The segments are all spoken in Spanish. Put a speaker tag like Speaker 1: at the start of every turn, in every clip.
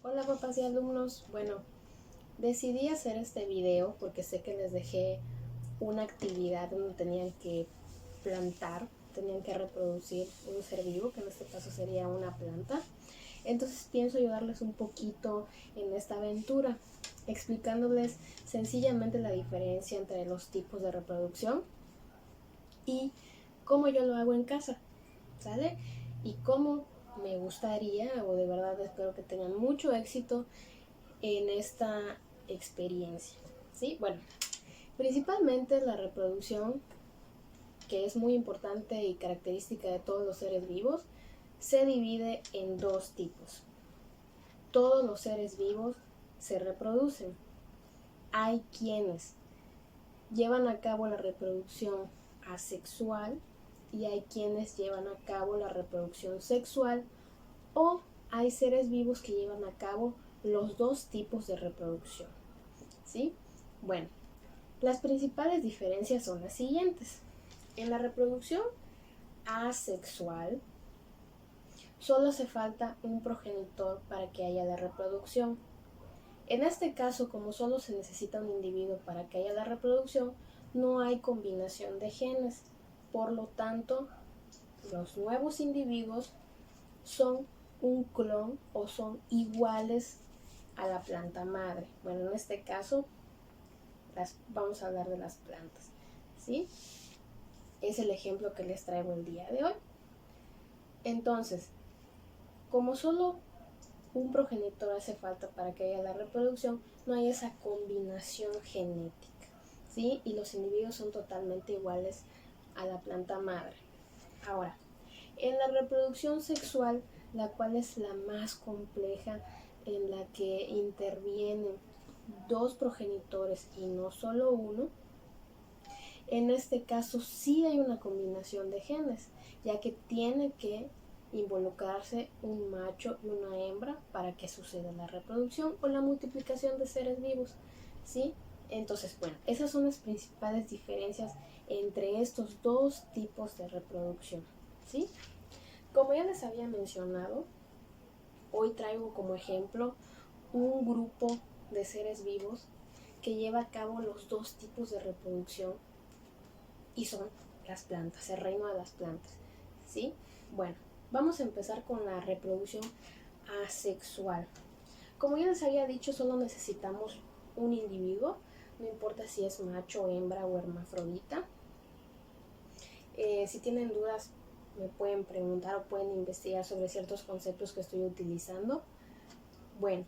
Speaker 1: Hola papás y alumnos, bueno, decidí hacer este video porque sé que les dejé una actividad donde tenían que plantar, tenían que reproducir un ser vivo, que en este caso sería una planta. Entonces pienso ayudarles un poquito en esta aventura, explicándoles sencillamente la diferencia entre los tipos de reproducción y cómo yo lo hago en casa, ¿sale? Y cómo me gustaría, o de verdad espero que tengan mucho éxito en esta experiencia, ¿sí? Bueno, principalmente la reproducción, que es muy importante y característica de todos los seres vivos, se divide en dos tipos. Todos los seres vivos se reproducen. Hay quienes llevan a cabo la reproducción asexual y hay quienes llevan a cabo la reproducción sexual, o hay seres vivos que llevan a cabo los dos tipos de reproducción, ¿sí? Bueno, las principales diferencias son las siguientes. En la reproducción asexual, solo hace falta un progenitor para que haya la reproducción. En este caso, como solo se necesita un individuo para que haya la reproducción, no hay combinación de genes. Por lo tanto, los nuevos individuos son un clon o son iguales a la planta madre. Bueno, en este caso, vamos a hablar de las plantas, ¿sí? Es el ejemplo que les traigo el día de hoy. Entonces, como solo un progenitor hace falta para que haya la reproducción, no hay esa combinación genética, ¿sí? Y los individuos son totalmente iguales a la planta madre. Ahora, en la reproducción sexual, la cual es la más compleja, en la que intervienen dos progenitores y no solo uno, en este caso sí hay una combinación de genes, ya que tiene que involucrarse un macho y una hembra para que suceda la reproducción o la multiplicación de seres vivos, ¿sí? Entonces, bueno, esas son las principales diferencias entre estos dos tipos de reproducción, ¿sí? Como ya les había mencionado, hoy traigo como ejemplo un grupo de seres vivos que lleva a cabo los dos tipos de reproducción y son las plantas, el reino de las plantas, ¿sí? Bueno, vamos a empezar con la reproducción asexual. Como ya les había dicho, solo necesitamos un individuo, no importa si es macho, hembra o hermafrodita. Si tienen dudas, me pueden preguntar o pueden investigar sobre ciertos conceptos que estoy utilizando. Bueno,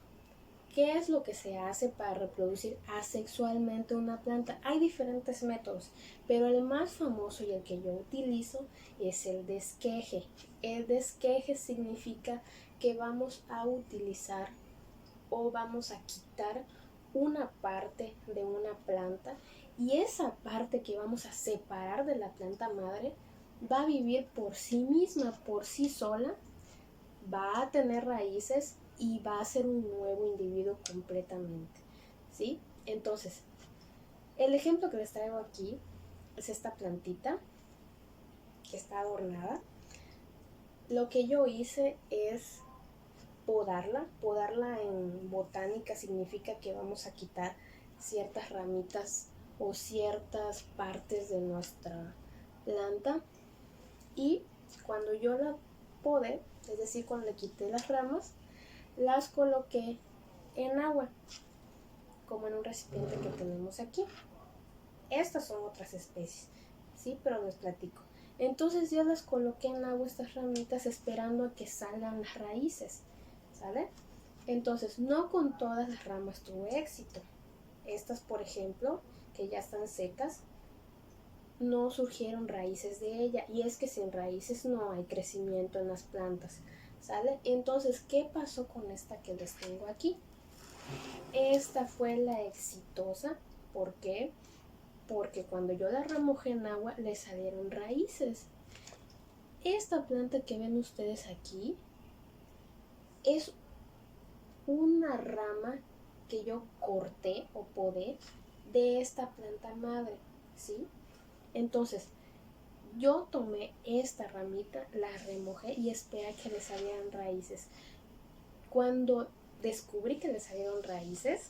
Speaker 1: ¿qué es lo que se hace para reproducir asexualmente una planta? Hay diferentes métodos, pero el más famoso y el que yo utilizo es el desqueje. El desqueje significa que vamos a utilizar o vamos a quitar una parte de una planta, y esa parte que vamos a separar de la planta madre va a vivir por sí misma, por sí sola, va a tener raíces y va a ser un nuevo individuo completamente, ¿sí? Entonces, el ejemplo que les traigo aquí es esta plantita que está adornada. Lo que yo hice es podarla. Podarla en botánica significa que vamos a quitar ciertas ramitas o ciertas partes de nuestra planta, y cuando yo la podé, es decir, cuando le quité las ramas, las coloqué en agua, como en un recipiente que tenemos aquí. Estas son otras especies, ¿sí? Pero les platico. Entonces yo las coloqué en agua, estas ramitas, esperando a que salgan las raíces, ¿sale? Entonces, no con todas las ramas tuve éxito. Estas, por ejemplo, que ya están secas, no surgieron raíces de ella, y es que sin raíces no hay crecimiento en las plantas, ¿sale? Entonces, ¿qué pasó con esta que les tengo aquí? Esta fue la exitosa. ¿Por qué? Porque cuando yo la remojé en agua le salieron raíces. Esta planta que ven ustedes aquí es una rama que yo corté o podé de esta planta madre, ¿sí? Entonces, yo tomé esta ramita, la remojé y esperé a que le salieran raíces. Cuando descubrí que le salieron raíces,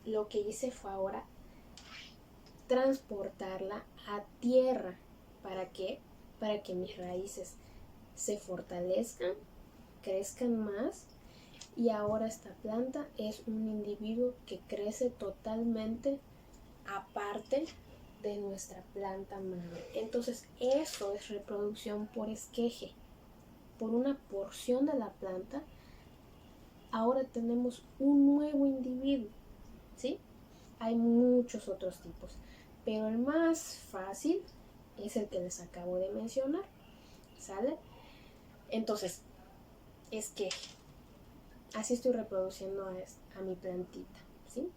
Speaker 1: lo que hice fue ahora transportarla a tierra. ¿Para qué? Para que mis raíces se fortalezcan, crezcan más, y ahora esta planta es un individuo que crece totalmente aparte de nuestra planta madre. Entonces eso es reproducción por esqueje. Por una porción de la planta ahora tenemos un nuevo individuo, ¿sí? Hay muchos otros tipos, pero el más fácil es el que les acabo de mencionar, ¿sale? Entonces, esqueje. Así estoy reproduciendo a mi plantita, ¿sí?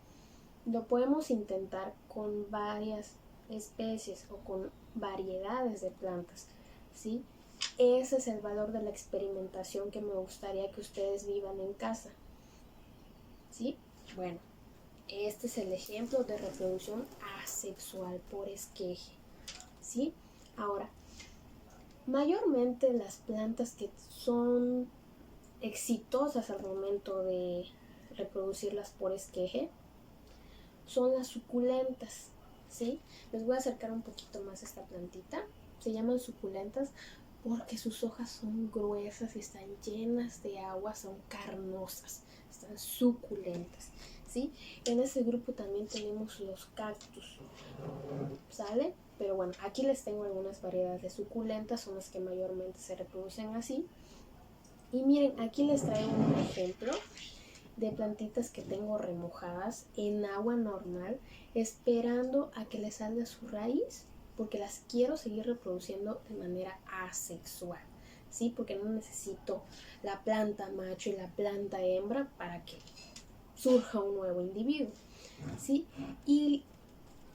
Speaker 1: Lo podemos intentar con varias especies o con variedades de plantas, ¿sí? Ese es el valor de la experimentación que me gustaría que ustedes vivan en casa, ¿sí? Bueno, este es el ejemplo de reproducción asexual por esqueje, ¿sí? Ahora, mayormente las plantas que son exitosas al momento de reproducirlas por esqueje son las suculentas, ¿sí? Les voy a acercar un poquito más esta plantita. Se llaman suculentas porque sus hojas son gruesas y están llenas de agua, son carnosas, están suculentas, ¿sí? En ese grupo también tenemos los cactus, ¿sale? Pero bueno, aquí les tengo algunas variedades de suculentas, son las que mayormente se reproducen así. Y miren, aquí les traigo un ejemplo de plantitas que tengo remojadas en agua normal, esperando a que les salga su raíz, porque las quiero seguir reproduciendo de manera asexual, ¿sí? Porque no necesito la planta macho y la planta hembra para que surja un nuevo individuo, ¿sí? Y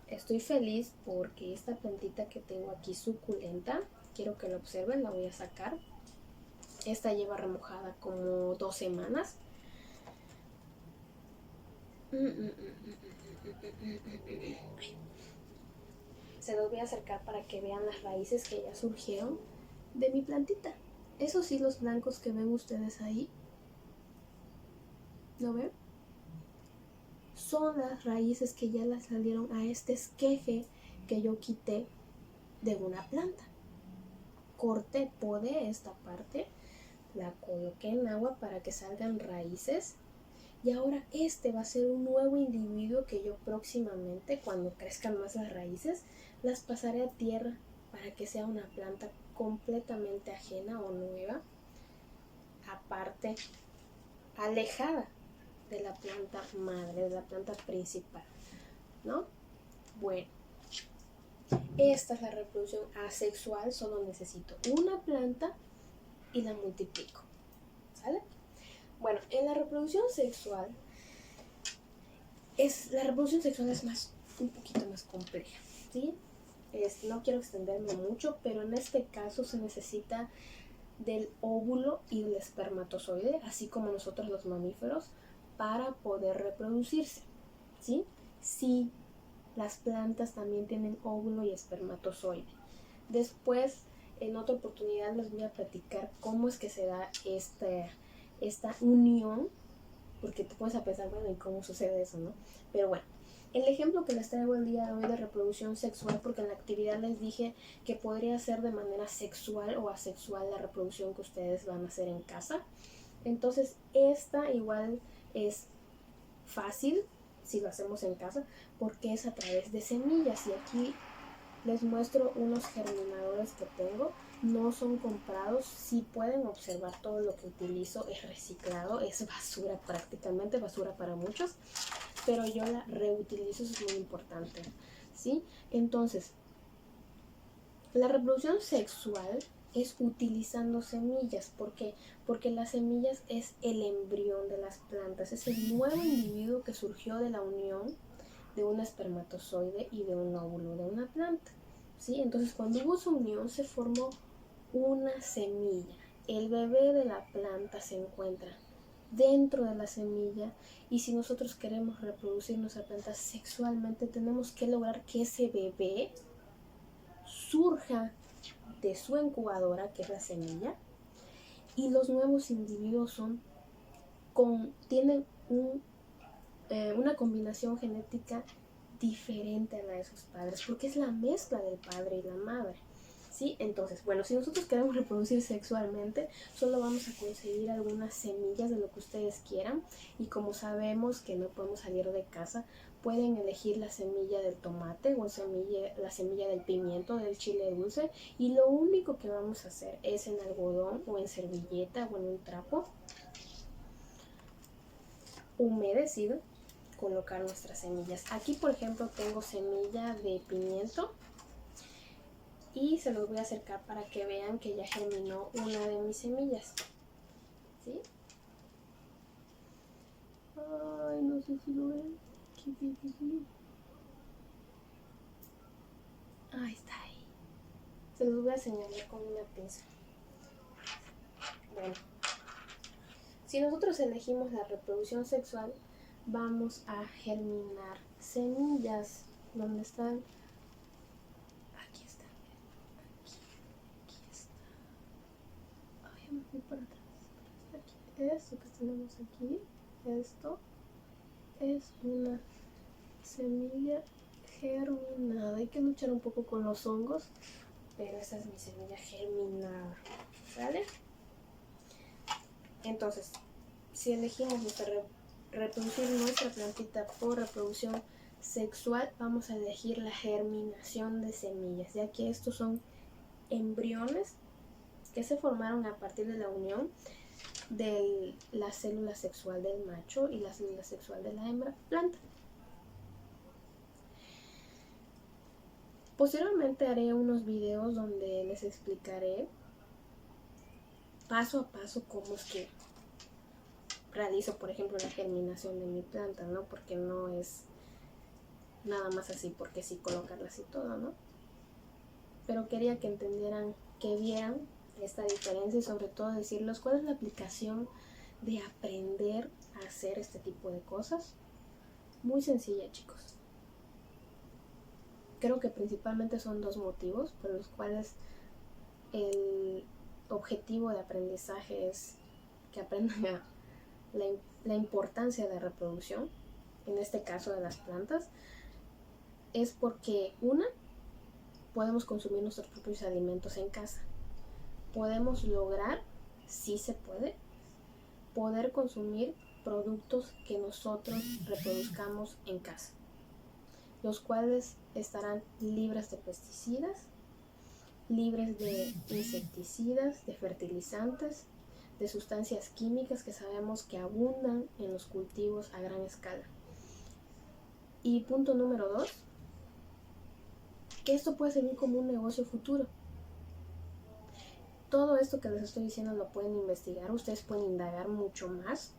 Speaker 1: estoy feliz porque esta plantita que tengo aquí suculenta, quiero que la observen, la voy a sacar. Esta lleva remojada como 2 semanas. Se los voy a acercar para que vean las raíces que ya surgieron de mi plantita. Esos sí, los blancos que ven ustedes ahí, ¿lo ven? Son las raíces que ya las salieron a este esqueje que yo quité de una planta. Corté, podé esta parte, la coloqué en agua para que salgan raíces. Y ahora este va a ser un nuevo individuo que yo próximamente, cuando crezcan más las raíces, las pasaré a tierra para que sea una planta completamente ajena o nueva, aparte, alejada de la planta madre, de la planta principal, ¿no? Bueno, esta es la reproducción asexual, solo necesito una planta y la multiplico, ¿sale? Bueno, en la reproducción sexual, la reproducción sexual es un poquito más compleja, ¿sí? No quiero extenderme mucho, pero en este caso se necesita del óvulo y del espermatozoide, así como nosotros los mamíferos, para poder reproducirse, ¿sí? Sí, las plantas también tienen óvulo y espermatozoide. Después, en otra oportunidad, les voy a platicar cómo es que se da esta unión, porque te puedes pensar, bueno, ¿y cómo sucede eso, no? Pero bueno, el ejemplo que les traigo el día de hoy de reproducción sexual, porque en la actividad les dije que podría ser de manera sexual o asexual la reproducción que ustedes van a hacer en casa. Entonces, esta igual es fácil si lo hacemos en casa, porque es a través de semillas. Y aquí les muestro unos germinadores que tengo. No son comprados, sí pueden observar todo lo que utilizo es reciclado, es basura prácticamente, basura para muchos, pero yo la reutilizo, eso es muy importante, ¿sí? Entonces, la reproducción sexual es utilizando semillas. ¿Por qué? Porque las semillas es el embrión de las plantas, es el nuevo individuo que surgió de la unión de un espermatozoide y de un óvulo de una planta, ¿sí? Entonces, cuando hubo su unión se formó una semilla. El bebé de la planta se encuentra dentro de la semilla, y si nosotros queremos reproducir nuestra planta sexualmente, tenemos que lograr que ese bebé surja de su incubadora, que es la semilla, y los nuevos individuos son tienen una combinación genética diferente a la de sus padres, porque es la mezcla del padre y la madre. ¿Sí? Entonces, bueno, si nosotros queremos reproducir sexualmente, solo vamos a conseguir algunas semillas de lo que ustedes quieran, y como sabemos que no podemos salir de casa, pueden elegir la semilla del tomate o la semilla del pimiento, del chile dulce, y lo único que vamos a hacer es en algodón o en servilleta o en un trapo humedecido colocar nuestras semillas. Aquí, por ejemplo, tengo semilla de pimiento y se los voy a acercar para que vean que ya germinó una de mis semillas. ¿Sí? Ay, no sé si lo ven. Ahí está ahí. Se los voy a señalar con una pinza. Bueno, si nosotros elegimos la reproducción sexual, vamos a germinar semillas. ¿Dónde están? Aquí están. Aquí está. Ay, me fui para atrás. Aquí. Esto que tenemos aquí, esto es una semilla germinada. Hay que luchar un poco con los hongos, pero esta es mi semilla germinada. ¿Sale? Entonces, si elegimos reproducir nuestra plantita por reproducción sexual, vamos a elegir la germinación de semillas, ya que estos son embriones que se formaron a partir de la unión de la célula sexual del macho y la célula sexual de la hembra planta. Posteriormente haré unos videos donde les explicaré paso a paso cómo es que realizo, por ejemplo, la germinación de mi planta, ¿no? Porque no es nada más así, porque sí colocarlas y todo, ¿no? Pero quería que entendieran, que vieran esta diferencia, y sobre todo decirles cuál es la aplicación de aprender a hacer este tipo de cosas. Muy sencilla, chicos. Creo que principalmente son dos motivos por los cuales el objetivo de aprendizaje es que aprendan la importancia de la reproducción, en este caso de las plantas, es porque podemos consumir nuestros propios alimentos en casa. Podemos lograr, si se puede, poder consumir productos que nosotros reproduzcamos en casa, los cuales estarán libres de pesticidas, libres de insecticidas, de fertilizantes, de sustancias químicas que sabemos que abundan en los cultivos a gran escala. Y punto número 2, que esto puede servir como un negocio futuro. Todo esto que les estoy diciendo lo pueden investigar, ustedes pueden indagar mucho más.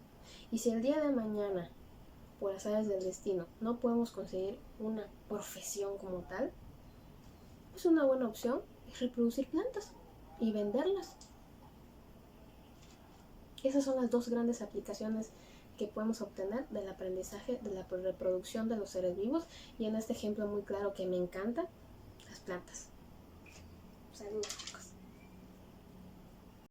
Speaker 1: Y si el día de mañana, por azares del destino, no podemos conseguir una profesión como tal, pues una buena opción es reproducir plantas y venderlas. Esas son las dos grandes aplicaciones que podemos obtener del aprendizaje de la reproducción de los seres vivos, y en este ejemplo muy claro que me encanta, las plantas. Saludos.